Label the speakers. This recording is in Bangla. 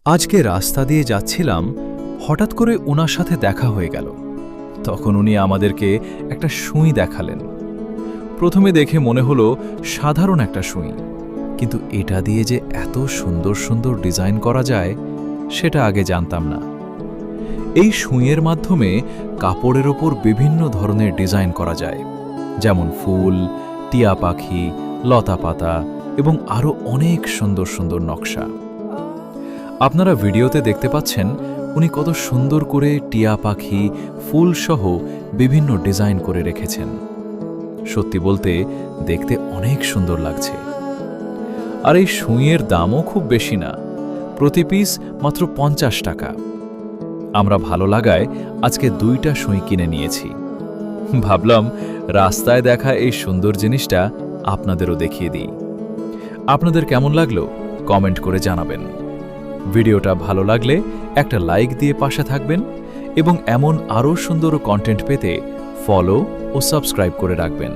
Speaker 1: আজকে রাস্তা দিয়ে যাচ্ছিলাম, হঠাৎ করে ওনার সাথে দেখা হয়ে গেল। তখন উনি আমাদেরকে একটা সুঁই দেখালেন। প্রথমে দেখে মনে হলো সাধারণ একটা সুঁই, কিন্তু এটা দিয়ে যে এত সুন্দর সুন্দর ডিজাইন করা যায় সেটা আগে জানতাম না। এই সুঁইয়ের মাধ্যমে কাপড়ের ওপর বিভিন্ন ধরনের ডিজাইন করা যায়, যেমন ফুল, টিয়া পাখি, লতা পাতা এবং আরও অনেক সুন্দর সুন্দর নকশা। আপনারা ভিডিওতে দেখতে পাচ্ছেন উনি কত সুন্দর করে টিয়া পাখি, ফুল সহ বিভিন্ন ডিজাইন করে রেখেছেন। সত্যি বলতে দেখতে অনেক সুন্দর লাগছে। আর এই সুঁইয়ের দামও খুব বেশি না, প্রতি পিস মাত্র 50 টাকা। আমরা ভালো লাগায় আজকে 2টা সুঁই কিনে নিয়েছি। ভাবলাম রাস্তায় দেখা এই সুন্দর জিনিসটা আপনাদেরও দেখিয়ে দিই। আপনাদের কেমন লাগলো কমেন্ট করে জানাবেন। ভিডিওটা ভালো লাগলে একটা লাইক দিয়ে পাশে থাকবেন এবং এমন আরও সুন্দর কন্টেন্ট পেতে ফলো ও সাবস্ক্রাইব করে রাখবেন।